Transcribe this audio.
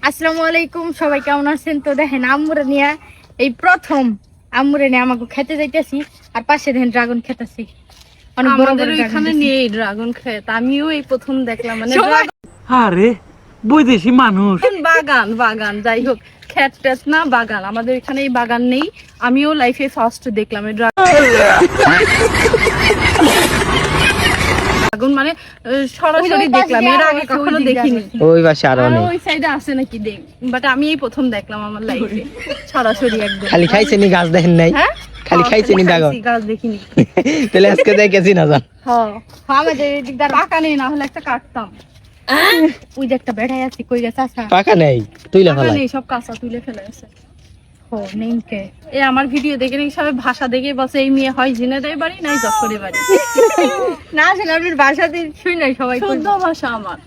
আসসালামু আলাইকুম, সবাই কেমন আছেন? তো দেখেন আম্মুরে নিয়ে এই প্রথম আম্মুরে নিয়ে আমাকে খেতে যাইতেছি, আর পাশে দেখেন ড্রাগন খেতেছি। অনেক বড় আমাদের বড় ওইখানে নেই ড্রাগন ক্ষেত, আমিও এই প্রথম দেখলাম। মানে আরে বৈদেশি মানুষ বাগান বাগান যাই হোক, ক্ষেত টেত না, বাগান। আমাদের এখানে এই বাগান নেই, আমিও লাইফে ফার্স্ট দেখলাম এই ড্রাগন। মানে সরাসরি দেখলাম, এর আগে কখনো দেখিনি। ওই পাশে আরো নেই, ওই সাইডে আছে নাকি দেখ, বাট আমি এই প্রথম দেখলাম আমার লাইফে সরাসরি একদম। খালি খাইছেনি গাছ দেখেন নাই? হ্যাঁ, খালি খাইছেনি ড্রাগন? গাছ দেখিনি। তাহলে আজকে দেখেছি না জান। হ্যাঁ, আমাদের এদিকদার পাকা নেই, না হলে একটা কাটতাম। ওই যে একটা বেড়াই আছে, কই গেছে? আচ্ছা পাকা নেই, তুইলা পাকা ফেলাই। নেই, সব কাঁচা তুলে ফেলে আছে। ও নেমকে এই আমার ভিডিও দেখে নাকি সবাই ভাষা দেখে বসে এই মেয়ে হয় ঝিনাইদহ বাড়ি নাই যশোরে বাড়ি। না আসলে আপনার বাসাতে শুই নাই সবাই শুদ্ধ ভাষা আমার।